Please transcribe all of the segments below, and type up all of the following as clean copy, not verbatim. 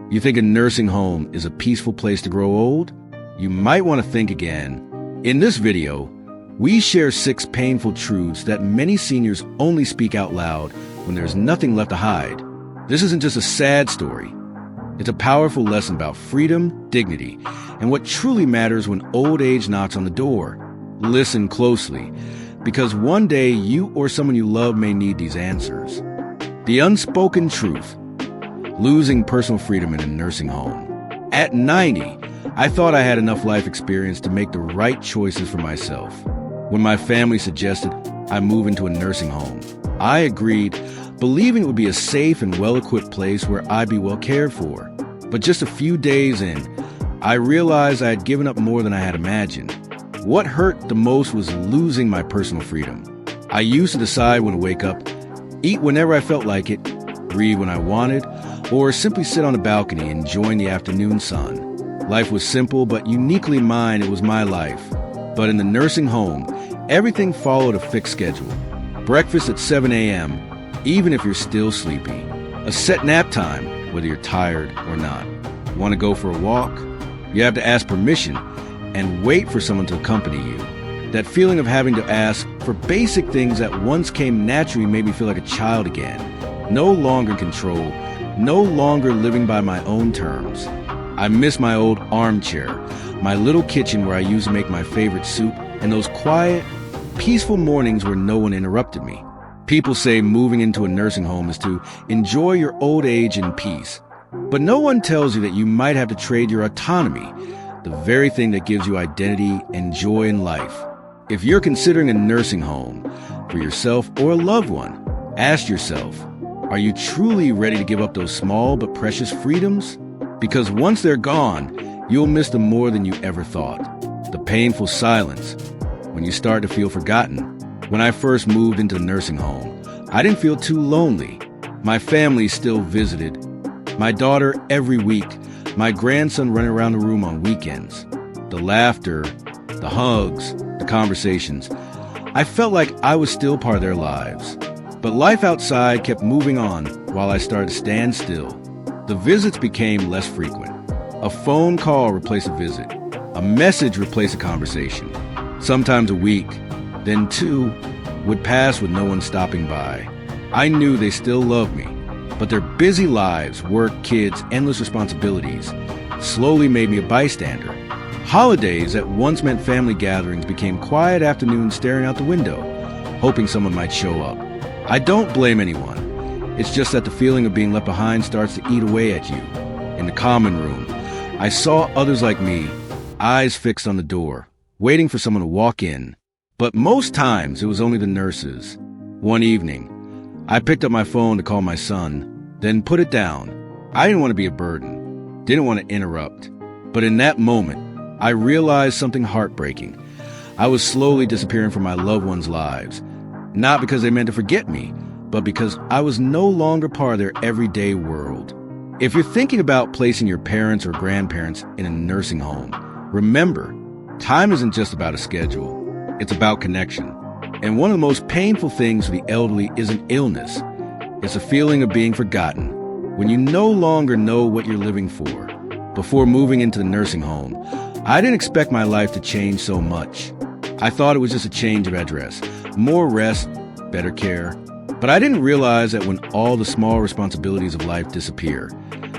You think a nursing home is a peaceful place to grow old? You might want to think again. In this video, we share 6 painful truths that many seniors only speak out loud when there's nothing left to hide. This isn't just a sad story. It's a powerful lesson about freedom, dignity, and what truly matters when old age knocks on the door. Listen closely, because one day you or someone you love may need these answers. The unspoken truth: losing personal freedom in a nursing home. At 90, I thought I had enough life experience to make the right choices for myself. When my family suggested I move into a nursing home, I agreed, believing it would be a safe and well-equipped place where I'd be well cared for. But just a few days in, I realized I had given up more than I had imagined. What hurt the most was losing my personal freedom. I used to decide when to wake up, eat whenever I felt like it, read when I wanted, or simply sit on the balcony enjoying the afternoon sun. Life was simple, but uniquely mine. It was my life. But in the nursing home, everything followed a fixed schedule. Breakfast at 7 a.m., even if you're still sleepy. A set nap time, whether you're tired or not. Want to go for a walk? You have to ask permission and wait for someone to accompany you. That feeling of having to ask for basic things that once came naturally made me feel like a child again. No longer in control, no longer living by my own terms. I miss my old armchair, my little kitchen where I used to make my favorite soup, and those quiet, peaceful mornings where no one interrupted me. People say moving into a nursing home is to enjoy your old age in peace. But no one tells you that you might have to trade your autonomy, the very thing that gives you identity and joy in life. If you're considering a nursing home for yourself or a loved one, ask yourself, are you truly ready to give up those small but precious freedoms? Because once they're gone, you'll miss them more than you ever thought. The painful silence, when you start to feel forgotten. When I first moved into the nursing home, I didn't feel too lonely. My family still visited. My daughter every week. My grandson running around the room on weekends. The laughter, the hugs, the conversations. I felt like I was still part of their lives. But life outside kept moving on while I started to stand still. The visits became less frequent. A phone call replaced a visit. A message replaced a conversation. Sometimes a week, then 2, would pass with no one stopping by. I knew they still loved me, but their busy lives, work, kids, endless responsibilities, slowly made me a bystander. Holidays that once meant family gatherings became quiet afternoons staring out the window, hoping someone might show up. I don't blame anyone. It's just that the feeling of being left behind starts to eat away at you. In the common room, I saw others like me, eyes fixed on the door, waiting for someone to walk in. But most times, it was only the nurses. One evening, I picked up my phone to call my son, then put it down. I didn't want to be a burden, didn't want to interrupt. But in that moment, I realized something heartbreaking. I was slowly disappearing from my loved ones' lives. Not because they meant to forget me, but because I was no longer part of their everyday world. If you're thinking about placing your parents or grandparents in a nursing home, remember, time isn't just about a schedule. It's about connection. And one of the most painful things for the elderly isn't illness. It's a feeling of being forgotten, when you no longer know what you're living for. Before moving into the nursing home, I didn't expect my life to change so much. I thought it was just a change of address, more rest, better care. But I didn't realize that when all the small responsibilities of life disappear,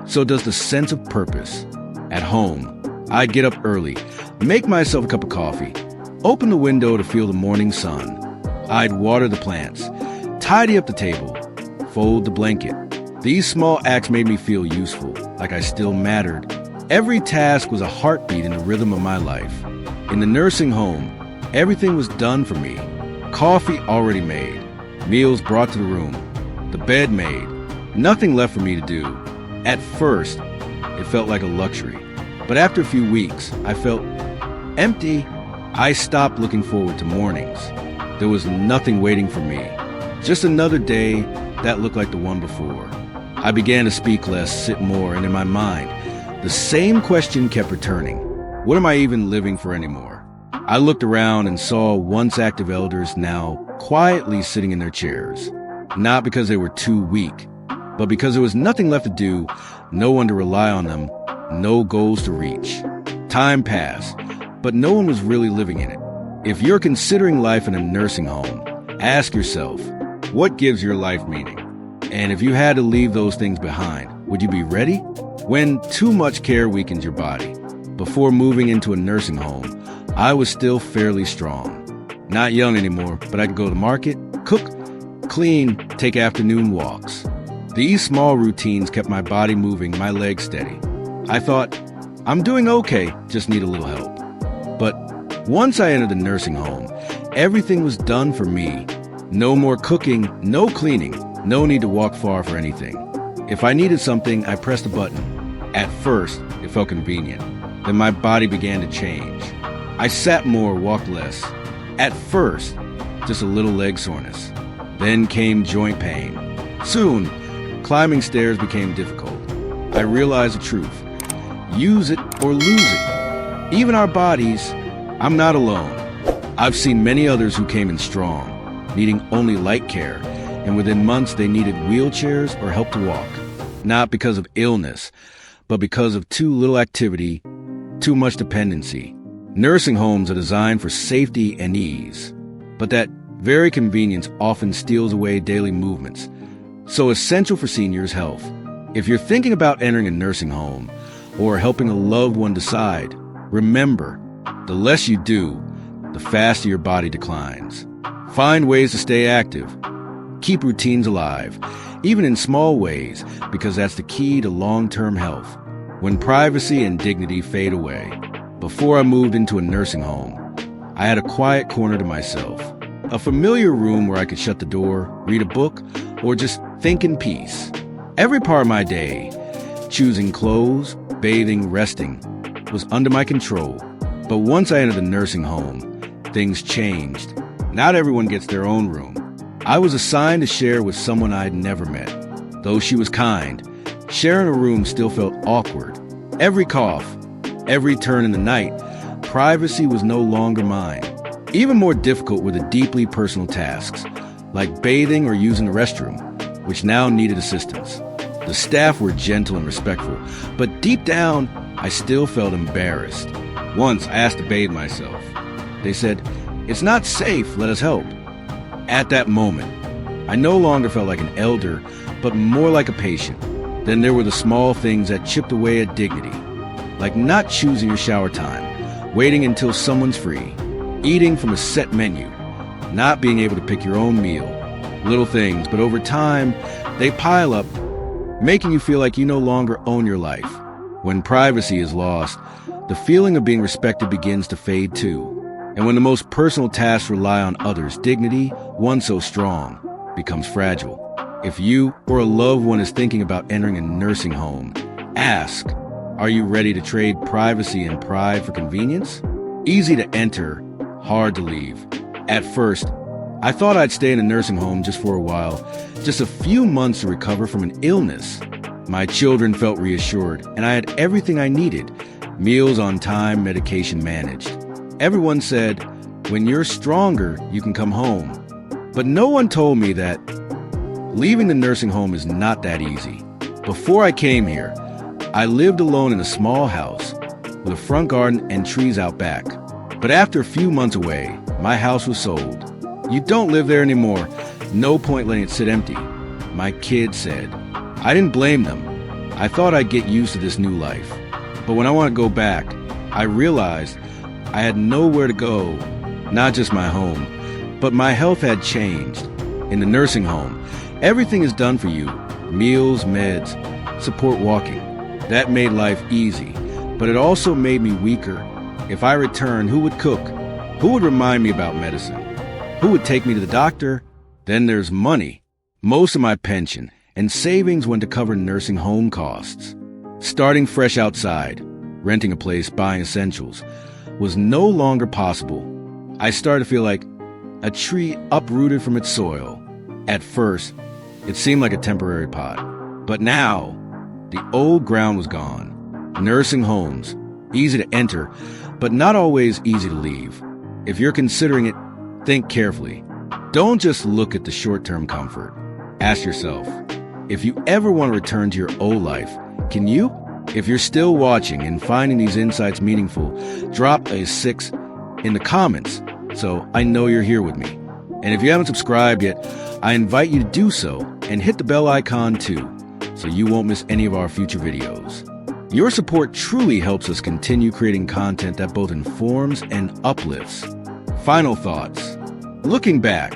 so does the sense of purpose. At home, I'd get up early, make myself a cup of coffee, open the window to feel the morning sun. I'd water the plants, tidy up the table, fold the blanket. These small acts made me feel useful, like I still mattered. Every task was a heartbeat in the rhythm of my life. In the nursing home, everything was done for me. Coffee already made, meals brought to the room, the bed made, nothing left for me to do. At first, it felt like a luxury, but after a few weeks, I felt empty. I stopped looking forward to mornings. There was nothing waiting for me, just another day that looked like the one before. I began to speak less, sit more, and in my mind, the same question kept returning. What am I even living for anymore? I looked around and saw once active elders now quietly sitting in their chairs. Not because they were too weak, But because there was nothing left to do, no one to rely on them, no goals to reach. Time passed, but no one was really living in it. If you're considering life in a nursing home, ask yourself, what gives your life meaning? And if you had to leave those things behind, would you be ready? When too much care weakens your body. Before moving into a nursing home, I was still fairly strong. Not young anymore, but I could go to the market, cook, clean, take afternoon walks. These small routines kept my body moving, my legs steady. I thought, I'm doing okay, just need a little help. But once I entered the nursing home, everything was done for me. No more cooking, no cleaning, no need to walk far for anything. If I needed something, I pressed a button. At first, it felt convenient. Then my body began to change. I sat more, walked less. At first, just a little leg soreness. Then came joint pain. Soon, climbing stairs became difficult. I realized the truth. Use it or lose it. Even our bodies, I'm not alone. I've seen many others who came in strong, needing only light care, and within months they needed wheelchairs or help to walk. Not because of illness, but because of too little activity, too much dependency. Nursing homes are designed for safety and ease, but that very convenience often steals away daily movements. So essential for seniors' health. If you're thinking about entering a nursing home or helping a loved one decide, remember, the less you do, the faster your body declines. Find ways to stay active. Keep routines alive, even in small ways, because that's the key to long-term health. When privacy and dignity fade away. Before I moved into a nursing home, I had a quiet corner to myself. A familiar room where I could shut the door, read a book, or just think in peace. Every part of my day, choosing clothes, bathing, resting, was under my control. But once I entered the nursing home, things changed. Not everyone gets their own room. I was assigned to share with someone I'd never met. Though she was kind, sharing a room still felt awkward. Every cough, every turn in the night, privacy was no longer mine. Even more difficult were the deeply personal tasks, like bathing or using the restroom, which now needed assistance. The staff were gentle and respectful, but deep down, I still felt embarrassed. Once I asked to bathe myself. They said, "It's not safe, let us help." At that moment, I no longer felt like an elder, but more like a patient. Then there were the small things that chipped away at dignity, like not choosing your shower time, waiting until someone's free, eating from a set menu, not being able to pick your own meal. Little things, but over time, they pile up, making you feel like you no longer own your life. When privacy is lost, the feeling of being respected begins to fade too. And when the most personal tasks rely on others, dignity, one so strong, becomes fragile. If you or a loved one is thinking about entering a nursing home, ask, are you ready to trade privacy and pride for convenience? Easy to enter, hard to leave. At first, I thought I'd stay in a nursing home just for a while, just a few months to recover from an illness. My children felt reassured, and I had everything I needed, meals on time, medication managed. Everyone said, when you're stronger, you can come home. But no one told me that leaving the nursing home is not that easy. Before I came here, I lived alone in a small house with a front garden and trees out back. But after a few months away, my house was sold. You don't live there anymore. No point letting it sit empty, my kids said. I didn't blame them. I thought I'd get used to this new life. But when I want to go back, I realized I had nowhere to go, not just my home, but my health had changed. In the nursing home, everything is done for you. Meals, meds, support walking. That made life easy, but it also made me weaker. If I returned, who would cook? Who would remind me about medicine? Who would take me to the doctor? Then there's money. Most of my pension and savings went to cover nursing home costs. Starting fresh outside, renting a place, buying essentials, was no longer possible. I started to feel like a tree uprooted from its soil. At first, it seemed like a temporary pot. But now, the old ground was gone. Nursing homes, easy to enter, but not always easy to leave. If you're considering it, think carefully. Don't just look at the short-term comfort. Ask yourself, If you ever want to return to your old life, can you? If you're still watching and finding these insights meaningful, drop a 6 in the comments so I know you're here with me. And if you haven't subscribed yet, I invite you to do so and hit the bell icon too, so you won't miss any of our future videos. Your support truly helps us continue creating content that both informs and uplifts. Final thoughts. Looking back,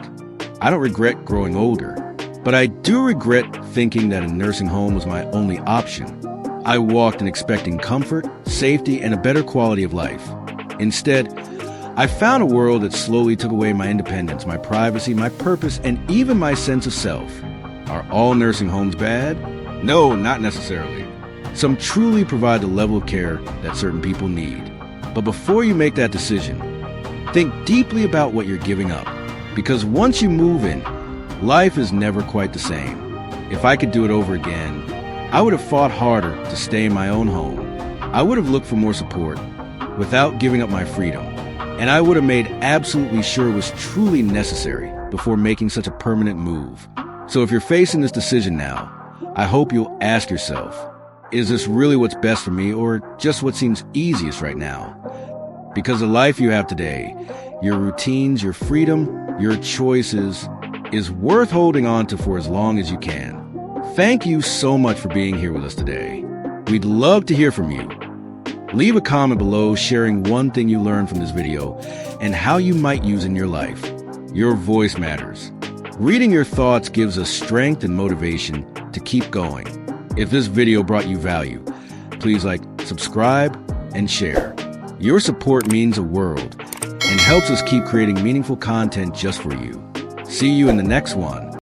I don't regret growing older, but I do regret thinking that a nursing home was my only option. I walked in expecting comfort, safety, and a better quality of life. Instead, I found a world that slowly took away my independence, my privacy, my purpose, and even my sense of self. Are all nursing homes bad? No, not necessarily. Some truly provide the level of care that certain people need. But before you make that decision, think deeply about what you're giving up. Because once you move in, life is never quite the same. If I could do it over again, I would have fought harder to stay in my own home. I would have looked for more support without giving up my freedom. And I would have made absolutely sure it was truly necessary before making such a permanent move. So if you're facing this decision now, I hope you'll ask yourself, is this really what's best for me or just what seems easiest right now? Because the life you have today, your routines, your freedom, your choices, is worth holding on to for as long as you can. Thank you so much for being here with us today. We'd love to hear from you. Leave a comment below sharing one thing you learned from this video and how you might use in your life. Your voice matters. Reading your thoughts gives us strength and motivation to keep going. If this video brought you value, please like, subscribe, and share. Your support means the world and helps us keep creating meaningful content just for you. See you in the next one.